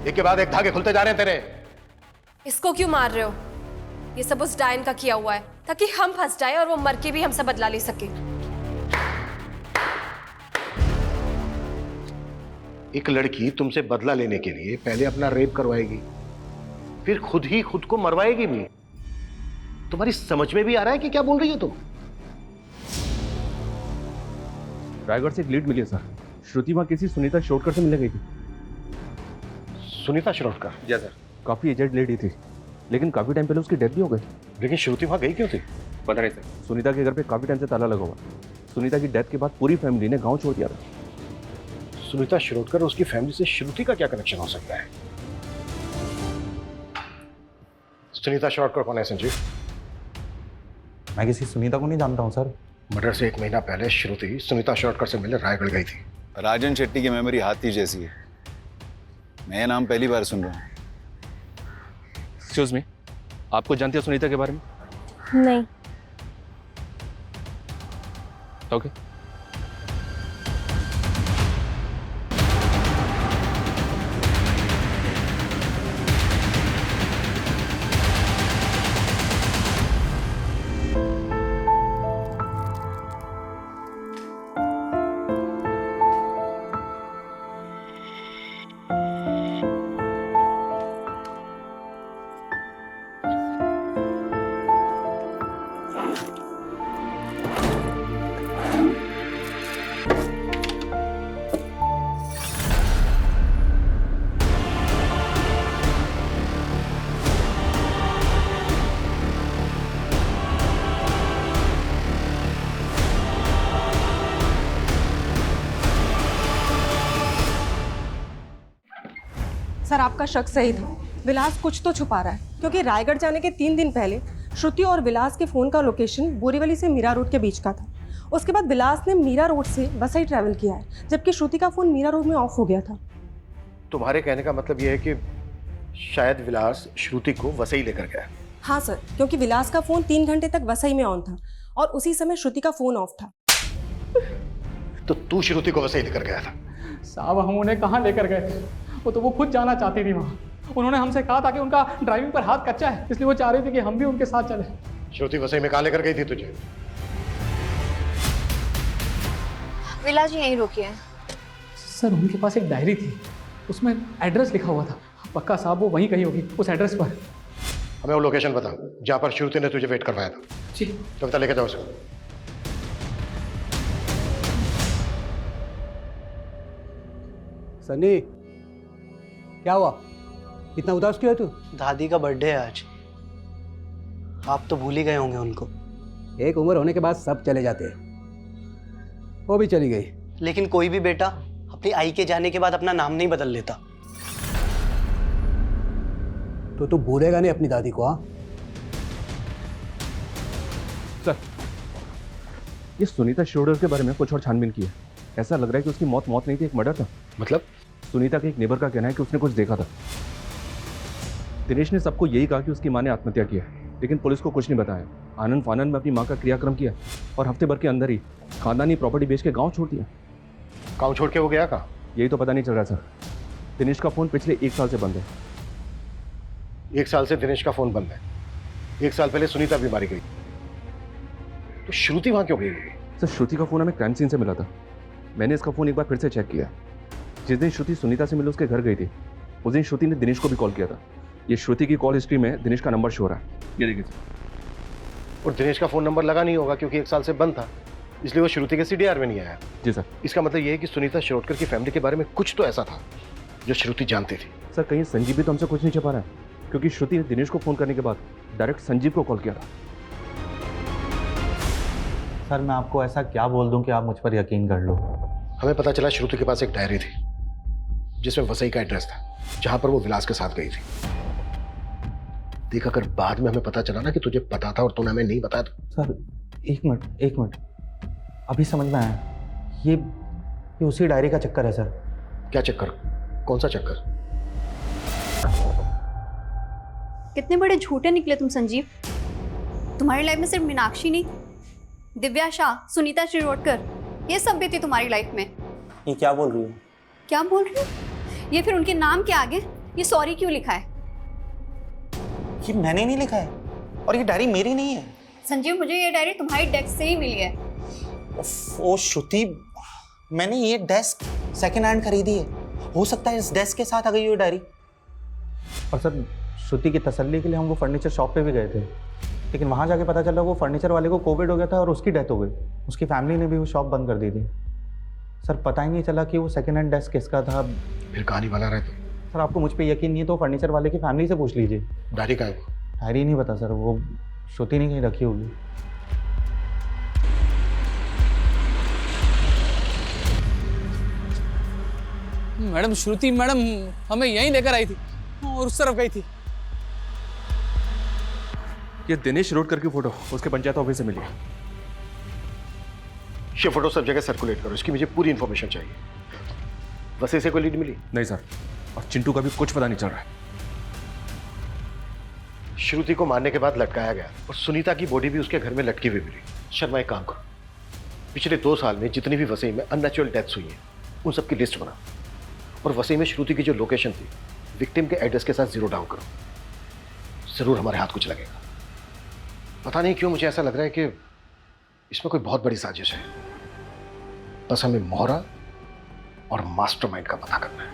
एक के बाद एक धागे खुलते जा रहे हैं तेरे। इसको क्यों मार रहे हो? ये सब उस डायन का किया हुआ है ताकि हम फंस जाए और वो मर के भी हमसे बदला ले सके। एक लड़की तुमसे बदला लेने के लिए पहले अपना रेप करवाएगी, फिर खुद ही खुद को मरवाएगी भी। तुम्हारी समझ में भी आ रहा है कि क्या बोल रही हो तुम? रायगढ़ से एक लीड मिली है सर। श्रुति वहाँ किसी सुनीता शिरोडकर से मिलने गई थी। सुनीता शिरोडकर? जी सर। काफी एजेड लेडी थी, लेकिन काफी टाइम पहले उसकी डेथ भी हो गई। लेकिन श्रुति वहाँ गई क्यों थी? पता नहीं सर। सुनीता के घर पे काफी टाइम से ताला लगा हुआ। सुनीता की डेथ के बाद पूरी फैमिली ने गाँव छोड़ दिया था। सुनीता शिरोडकर और उसकी फैमिली से श्रुति का क्या कनेक्शन हो सकता है? सुनीता शिरोडकर कौन है संजीव? मैं किसी सुनीता को नहीं जानता हूँ सर। मर्डर से 1 महीना पहले श्रुति सुनीता शिरोडकर से मिलने रायगढ़ गई थी। राजन शेट्टी की मेमोरी हाथी जैसी है। मैं ये नाम पहली बार सुन रहा हूँ। एक्सक्यूज मी, आपको जानती है सुनीता के बारे में? नहीं। ओके। सर आपका शक सही था, विलास कुछ तो छुपा रहा है, क्योंकि रायगढ़ जाने के 3 दिन पहले श्रुति और विलास के फ़ोन का लोकेशन बोरीवली से मीरा रोड के बीच का था। उसके बाद विलास ने मीरा रोड से वसई ट्रैवल किया है, जबकि श्रुति का फ़ोन मीरा रोड में ऑफ हो गया था। तुम्हारे कहने का मतलब यह है कि शायद विलास श्रुति को वसई लेकर गया? हाँ सर, क्योंकि विलास का फ़ोन 3 घंटे तक वसई में ऑन था और उसी समय श्रुति का फ़ोन ऑफ था। तो तू श्रुति को वसई लेकर गया था? साहब हम उन्हें कहाँ लेकर गए थे, वो खुद जाना चाहती थी वहाँ। उन्होंने हमसे कहा था कि उनका ड्राइविंग पर हाथ कच्चा है, इसलिए वो चाह रही थी कि हम भी उनके साथ चले। श्रुति वसई में कहाँ लेकर गई थी तुझे? विलास जी यहीं रुकी है। सर उनके पास एक डायरी थी, उसमें एड्रेस लिखा हुआ था। पक्का साहब वो वहीं कहीं होगी, उस एड्रेस पर। हमें वो लोकेशन बता जहाँ पर श्रुति ने तुझे वेट करवाया था। जी। तो बता, लेके जाओ उसको। सनी, क्या हुआ? इतना उदास क्यों है तू? दादी का बर्थडे है आज। आप तो भूल ही गए होंगे उनको। एक उम्र होने के बाद सब चले जाते हैं। वो भी चली गई। लेकिन कोई भी बेटा अपनी आई के जाने के बाद अपना नाम नहीं बदल लेता। तो तू भूलेगा नहीं अपनी दादी को? हाँ सर, ये सुनीता शिरोडकर के बारे में कुछ और छानबीन की है। ऐसा लग रहा है कि उसकी मौत नहीं थी, एक मर्डर था। मतलब? सुनीता के एक नेबर का कहना है कि उसने कुछ देखा था। दिनेश ने सबको यही कहा कि उसकी मां ने आत्महत्या की है, लेकिन पुलिस को कुछ नहीं बताया। आनंद फानन में अपनी मां का क्रियाक्रम किया और हफ्ते भर के अंदर ही खानदानी प्रॉपर्टी बेच के गांव छोड़ दिया। गांव छोड़ के वो गया कहाँ? यही तो पता नहीं चल रहा सर। दिनेश का फोन पिछले 1 साल से बंद है। 1 साल से दिनेश का फोन बंद है। 1 साल पहले सुनीता भी मारी गई, तो श्रुति वहां क्यों गई? सर श्रुति का फोन हमें क्राइम सीन से मिला था। मैंने इसका फोन एक बार फिर से चेक किया। जिस दिन श्रुति सुनीता से मिले उसके घर गई थी, उस दिन श्रुति ने दिनेश को भी कॉल किया था। ये श्रुति की कॉल हिस्ट्री में दिनेश का नंबर शो हो रहा है, ये देखिए सर। और दिनेश का फोन नंबर लगा नहीं होगा क्योंकि 1 साल से बंद था, इसलिए वो श्रुति के CDR में नहीं आया। जी सर। इसका मतलब ये है कि सुनीता शिरोडकर की फैमिली के बारे में कुछ तो ऐसा था जो श्रुति जानती थी। सर कहीं संजीव भी तो हमसे कुछ नहीं छिपा रहा है, क्योंकि श्रुति ने दिनेश को फोन करने के बाद डायरेक्ट संजीव को कॉल किया था। सर मैं आपको ऐसा क्या बोल दूं कि आप मुझ पर यकीन कर लो? हमें पता चला श्रुति के पास एक डायरी थी जिसमें वसई का एड्रेस था, जहां पर वो विलास के साथ गई थी। देख, अगर बाद में हमें पता चला ना कि तुझे पता था और तूने हमें नहीं बताया तो। सर एक मिनट, अभी समझ में आया। ये उसी डायरी का चक्कर है सर। क्या चक्कर? कौन सा चक्कर? कितने बड़े झूठे निकले तुम संजीव। तुम्हारी लाइफ में सिर्फ मीनाक्षी नहीं, दिव्या शाह, सुनीता शिरोडकर, ये सब भी थी तुम्हारी लाइफ में। ये क्या बोल रही हो? क्या बोल रही हो? ये फिर उनके नाम के आगे ये सॉरी क्यों लिखा है? ये मैंने नहीं लिखा है और ये डायरी मेरी नहीं है। संजीव, मुझे ये डायरी तुम्हारी डेस्क से ही मिली है। ओ श्रुति, मैंने ये डेस्क सेकंड हैंड खरीदी है। हो सकता है इस डेस्क के साथ आ गई ये डायरी। और सर श्रुति की तसल्ली के लिए हम वो फर्नीचर शॉप पे भी गए थे, लेकिन वहाँ जाके पता चला वो फर्नीचर वाले को कोविड हो गया था और उसकी डेथ हो गई। उसकी फैमिली ने भी वो शॉप बंद कर दी थी। सर पता ही नहीं चला कि वो सेकंड हैंड डेस्क किसका था। फिर कहानी बना रहे थे। सर आपको मुझ पे यकीन नहीं है तो फर्नीचर वाले की फैमिली से पूछ लीजिए। डायरी कहाँ है? डायरी नहीं पता सर, वो श्रुति ने कहीं रखी होगी। मैडम श्रुति मैडम हमें यहीं लेकर आई थी और उस तरफ गई थी। ये दिनेश शिरोडकर की फोटो उसके पंचायत ऑफिस से मिली है। ये फोटो सब जगह सर्कुलेट करो, इसकी मुझे पूरी इंफॉर्मेशन चाहिए। वैसे से कोई लीड मिली? नहीं सर, और चिंटू का भी कुछ पता नहीं चल रहा है। श्रुति को मारने के बाद लटकाया गया और सुनीता की बॉडी भी उसके घर में लटकी हुई मिली। शर्मा एक काम करो, पिछले 2 साल में जितनी भी वसई में अननेचुरल डेथ्स हुई हैं उन सबकी लिस्ट बना और वसई में श्रुति की जो लोकेशन थी विक्टिम के एड्रेस के साथ 0 डाउन करो। जरूर हमारे हाथ कुछ लगेगा। पता नहीं क्यों मुझे ऐसा लग रहा है कि इसमें कोई बहुत बड़ी साजिश है। बस हमें मोहरा और मास्टरमाइंड का पता करना है।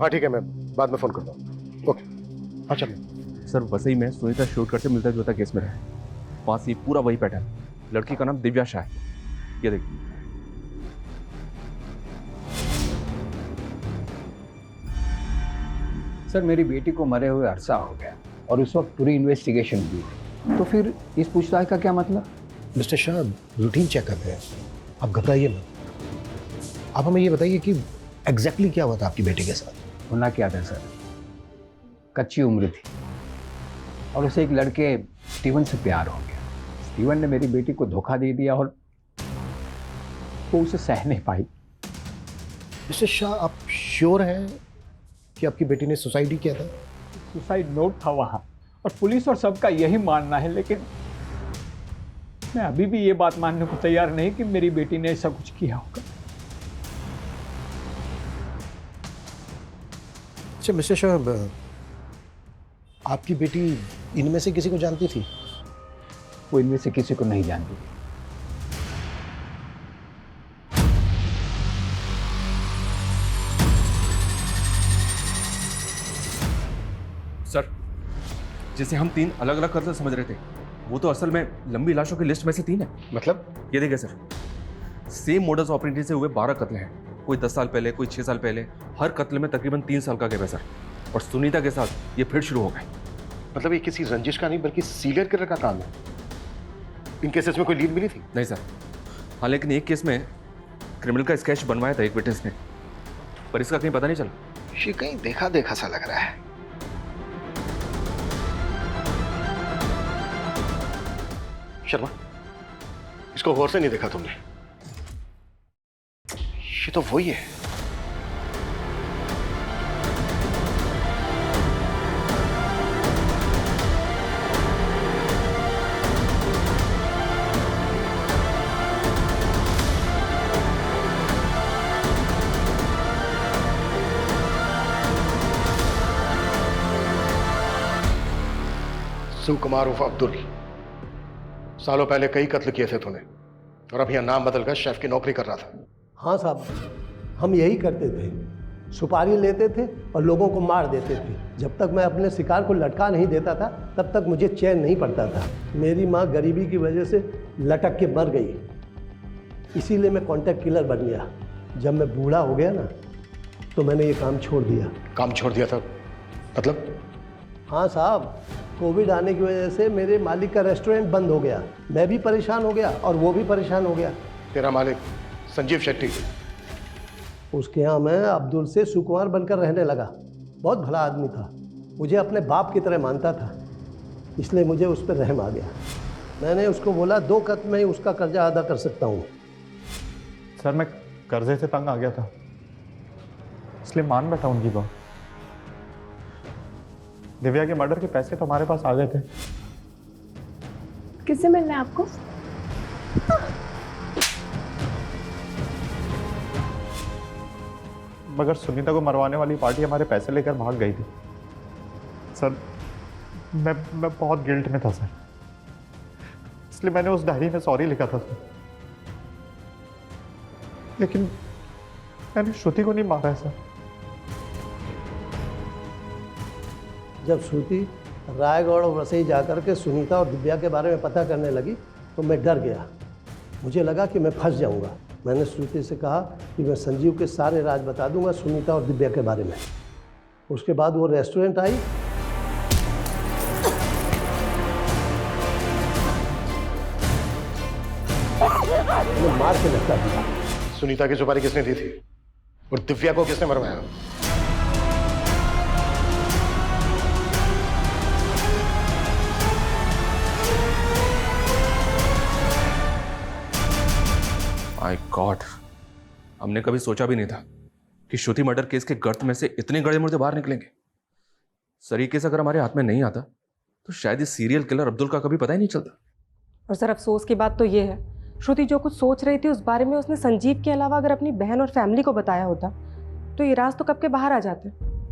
हाँ ठीक है, मैं बाद में फोन करता हूँ। ओके, हाँ चलो। सर वसई में सुनीता शिरोडकर से मिलता जुलता केस में रहा है। वहाँ से पूरा वही पैटर्न। लड़की का नाम दिव्या शाह है, ये देखिए। सर मेरी बेटी को मरे हुए अरसा हो गया और उस वक्त पूरी इन्वेस्टिगेशन हुई, तो फिर इस पूछताछ का क्या मतलब? मिस्टर शाह रूटीन चेक करते हैं, आप घबराइए मत। आप हमें ये बताइए कि एग्जैक्टली क्या हुआ था आपकी बेटी के साथ? होना क्या था सर, कच्ची उम्र थी और उसे एक लड़के स्टीवन से प्यार हो गया। स्टीवन ने मेरी बेटी को धोखा दे दिया और वो उसे सह नहीं पाई। मिस्टर शाह, आप श्योर हैं कि आपकी बेटी ने सुसाइड ही किया था? सुसाइड नोट था वहाँ और पुलिस और सबका यही मानना है, लेकिन मैं अभी भी ये बात मानने को तैयार नहीं कि मेरी बेटी ने ऐसा कुछ किया होगा। अच्छा मिस्टर शाह, आपकी बेटी इनमें से किसी को जानती थी? वो इनमें से किसी को नहीं जानती। सर जिसे हम 3 अलग अलग कत्ल समझ रहे थे, वो तो असल में लंबी लाशों की लिस्ट में से 3 है। मतलब? ये देखिए सर, सेम मोडस ऑपरेंडी से हुए 12 कत्ल हैं। कोई 10 साल पहले, कोई 6 साल पहले। हर कत्ल में तकरीबन 3 साल का गैप है सर। और सुनीता के साथ ये फिर शुरू हो गए। मतलब ये किसी रंजिश का नहीं बल्कि सीरियल किलर का काम है। इन केसेस में कोई लीड मिली थी? नहीं सर। हाँ, लेकिन एक केस में क्रिमिनल का स्केच बनवाया था एक विटनेस ने, पर इसका कहीं पता नहीं चला। ये कहीं देखा देखा सा लग रहा है। शर्मा, इसको गौर से नहीं देखा तुमने? ये तो वही है। कुमार उर्फ अब्दुल, सालों पहले कई कत्ल किए थे तूने और अब यहाँ नाम बदलकर शेफ की नौकरी कर रहा था। हाँ साहब, हम यही करते थे, सुपारी लेते थे और लोगों को मार देते थे। जब तक मैं अपने शिकार को लटका नहीं देता था तब तक मुझे चैन नहीं पड़ता था। मेरी माँ गरीबी की वजह से लटक के मर गई, इसीलिए मैं कॉन्ट्रैक्ट किलर बन गया। जब मैं बूढ़ा हो गया ना तो मैंने ये काम छोड़ दिया। काम छोड़ दिया था मतलब? हाँ साहब, कोविड आने की वजह से मेरे मालिक का रेस्टोरेंट बंद हो गया। मैं भी परेशान हो गया और वो भी परेशान हो गया। तेरा मालिक संजीव शेट्टी, उसके यहाँ मैं अब्दुल से सुकुमार बनकर रहने लगा। बहुत भला आदमी था, मुझे अपने बाप की तरह मानता था, इसलिए मुझे उस पर रहम आ गया। मैंने उसको बोला 2 कत में ही उसका कर्जा अदा कर सकता हूँ। सर मैं कर्जे से तंग आ गया था, इसलिए मान बैठा उनकी बात। दिव्या के मर्डर के पैसे तो हमारे पास आ गए थे। किससे मिलना है आपको? मगर सुनीता को मरवाने वाली पार्टी हमारे पैसे लेकर भाग गई थी। सर मैं बहुत गिल्ट में था सर, इसलिए मैंने उस डायरी में सॉरी लिखा था सर। लेकिन मैंने श्रुति को नहीं मारा है सर। जब श्रुति रायगढ़ और वसई जाकर के सुनीता और दिव्या के बारे में पता करने लगी तो मैं डर गया। मुझे लगा कि मैं फंस जाऊंगा। मैंने श्रुति से कहा कि मैं संजीव के सारे राज बता दूंगा सुनीता और दिव्या के बारे में। उसके बाद वो रेस्टोरेंट आई, मैं मार के लटका दिया। सुनीता की सुपारी किसने दी थी और दिव्या को किसने मरवाया? माय गॉड, हमने कभी सोचा भी नहीं था कि श्रुति मर्डर केस के गर्त में से इतने गड़े मुर्दे बाहर निकलेंगे। सर ये केस अगर हमारे हाथ में नहीं आता तो शायद इस सीरियल किलर अब्दुल का कभी पता ही नहीं चलता। और सर अफसोस की बात तो ये है, श्रुति जो कुछ सोच रही थी उस बारे में उसने संजीव के अलावा अगर अपनी बहन और फैमिली को बताया होता तो ये राज तो कब के बाहर आ जाते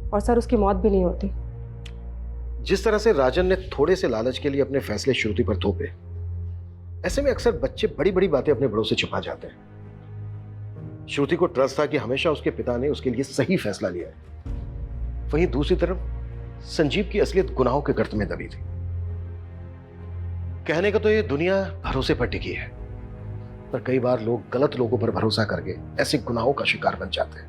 और सर उसकी मौत भी नहीं होती। जिस तरह से राजन ने थोड़े से लालच के लिए अपने फैसले श्रुति पर थोपे, ऐसे में अक्सर बच्चे बड़ी बड़ी बातें अपने बड़ों से छिपा जाते हैं। श्रुति को ट्रस्ट था कि हमेशा उसके पिता ने उसके लिए सही फैसला लिया है। वहीं दूसरी तरफ संजीव की असलियत गुनाहों के गर्त में दबी थी। कहने का तो ये दुनिया भरोसे पर टिकी है, पर कई बार लोग गलत लोगों पर भरोसा करके ऐसे गुनाहों का शिकार बन जाते हैं।